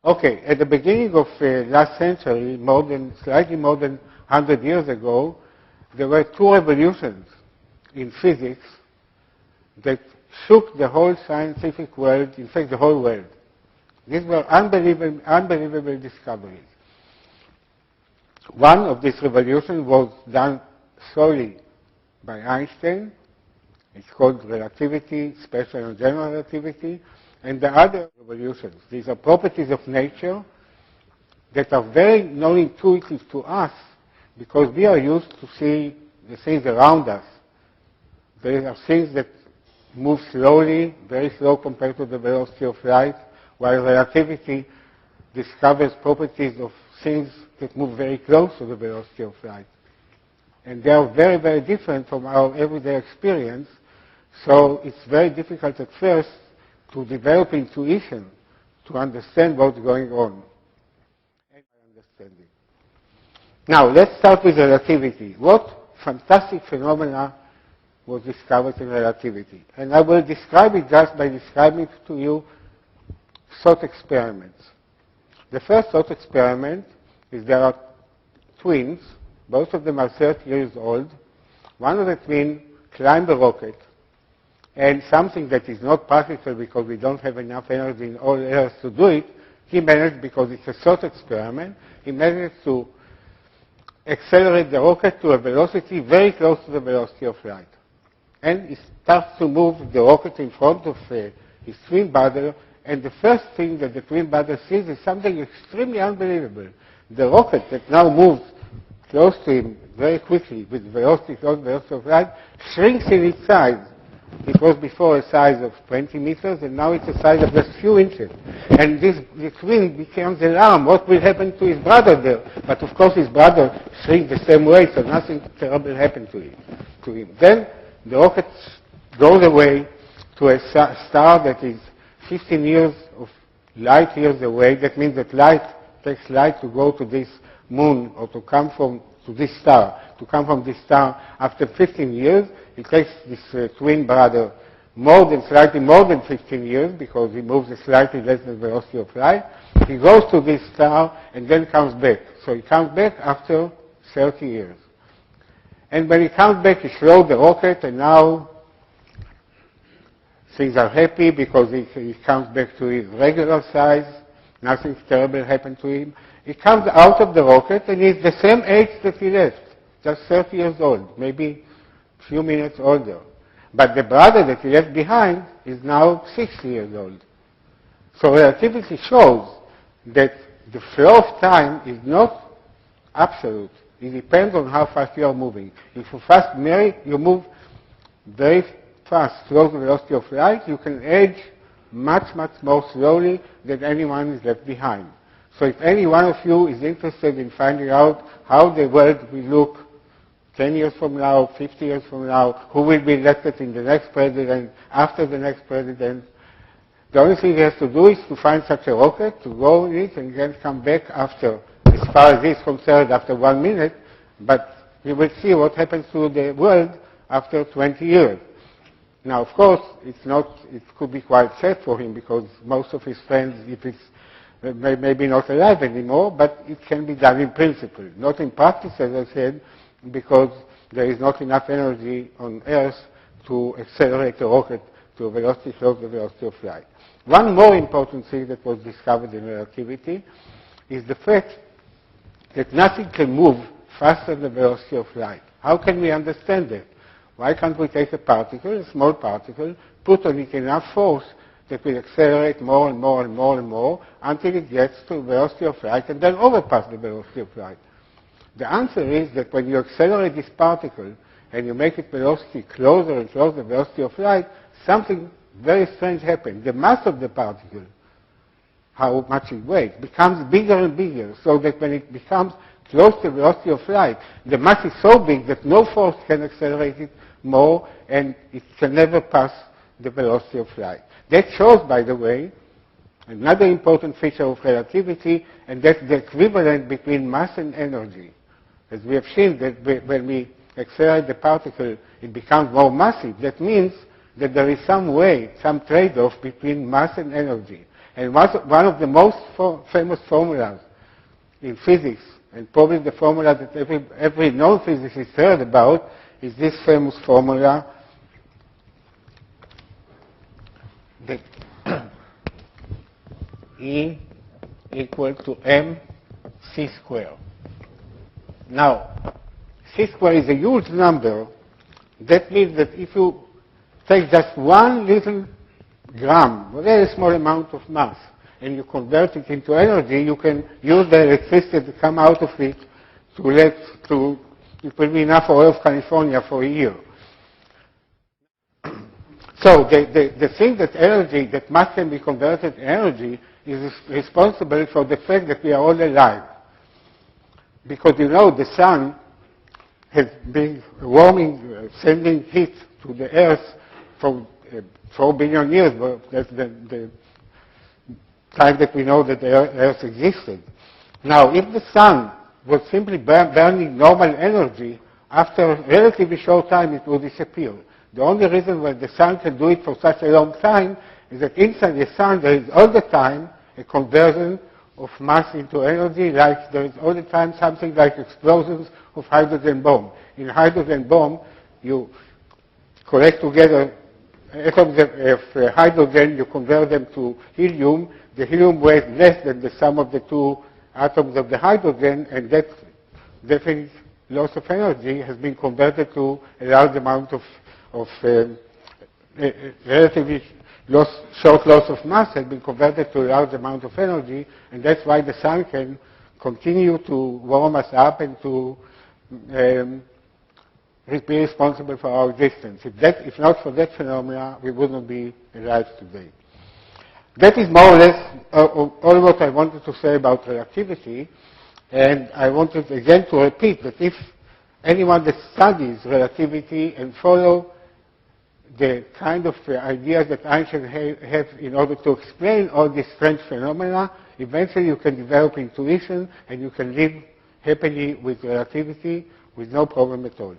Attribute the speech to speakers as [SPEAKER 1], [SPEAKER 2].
[SPEAKER 1] Okay, at the beginning of last century, slightly more than 100 years ago, there were two revolutions in physics that shook the whole scientific world, in fact, the whole world. These were unbelievable discoveries. One of these revolutions was done solely by Einstein. It's called relativity, special and general relativity. And the other revolutions, these are properties of nature that are very non-intuitive to us because we are used to see the things around us. There are things that move slowly, very slow compared to the velocity of light, while relativity discovers properties of things that move very close to the velocity of light. And they are very, very different from our everyday experience, so it's very difficult at first to develop intuition to understand what's going on. Now, let's start with relativity. What fantastic phenomena was discovered in relativity? And I will describe it just by describing to you thought experiments. The first thought experiment is there are twins. Both of them are 30 years old. One of the twins climbed a rocket, and something that is not practical because we don't have enough energy in all areas to do it, he managed, because it's a thought experiment, he managed to accelerate the rocket to a velocity very close to the velocity of light. And he starts to move the rocket in front of his twin brother, and the first thing that the twin brother sees is something extremely unbelievable. The rocket that now moves close to him very quickly with velocity close to the velocity of light shrinks in its size. It was before a size of 20 meters, and now it's a size of just a few inches. And the twin becomes alarmed. What will happen to his brother there? But of course his brother shrinks the same way, so nothing terrible happened to him. Then the rocket goes away to a star that is 15 years of light years away. That means that light takes light to go to this moon or to come to this star. To come from this star after 15 years, it takes this twin brother slightly more than 15 years because he moves slightly less than the velocity of light. He goes to this star and then comes back. So he comes back after 30 years. And when he comes back, he slowed the rocket, and now things are happy because he comes back to his regular size. Nothing terrible happened to him. He comes out of the rocket, and he's the same age that he left, just 30 years old, maybe a few minutes older. But the brother that he left behind is now 60 years old. So relativity shows that the flow of time is not absolute. It depends on how fast you are moving. If you move very fast, close to the velocity of light, you can age much, much more slowly than anyone is left behind. So if any one of you is interested in finding out how the world will look 10 years from now, 50 years from now, who will be elected in the next president, after the next president, the only thing he has to do is to find such a rocket, to go in it, and then come back after, as far as he is concerned, after 1 minute, but you will see what happens to the world after 20 years. Now, of course, it could be quite sad for him because most of his friends, if it's maybe not alive anymore, but it can be done in principle. Not in practice, as I said, because there is not enough energy on Earth to accelerate a rocket to a velocity close to the velocity of light. One more important thing that was discovered in relativity is the fact that nothing can move faster than the velocity of light. How can we understand that? Why can't we take a particle, a small particle, put on it enough force that will accelerate more and more and more and more until it gets to the velocity of light and then overpass the velocity of light? The answer is that when you accelerate this particle and you make its velocity closer and closer to the velocity of light, something very strange happens. The mass of the particle, how much it weighs, becomes bigger and bigger, so that when it becomes close to the velocity of light, the mass is so big that no force can accelerate it more, and it can never pass the velocity of light. That shows, by the way, another important feature of relativity, and that's the equivalent between mass and energy. As we have seen, that when we accelerate the particle, it becomes more massive. That means that there is some way, some trade-off between mass and energy. And one of the most famous formulas in physics, and probably the formula that every non-physicist heard about, is this famous formula that E equal to mc squared. Now, c squared is a huge number. That means that if you take just one little gram, a very small amount of mass, and you convert it into energy, you can use the electricity to come out of it it will be enough for all of California for a year. So the thing that energy, that mass can be converted to energy, is responsible for the fact that we are all alive. Because you know the sun has been warming, sending heat to the earth for 4 billion years. That's the time that we know that the earth existed. Now, if the sun was simply burning normal energy, after a relatively short time it would disappear. The only reason why the sun can do it for such a long time is that inside the sun there is all the time a conversion of mass into energy, like there is all the time something like explosions of hydrogen bomb. In hydrogen bomb, you collect together atoms of hydrogen, you convert them to helium. The helium weighs less than the sum of the two atoms of the hydrogen, and that definite loss of energy has been converted to a large amount of relatively short loss of mass has been converted to a large amount of energy, and that's why the sun can continue to warm us up and to be responsible for our existence. If not for that phenomena, we wouldn't be alive today. That is more or less all what I wanted to say about relativity, and I wanted again to repeat that if anyone that studies relativity and follow the kind of ideas that Einstein have in order to explain all these strange phenomena, eventually you can develop intuition and you can live happily with relativity with no problem at all.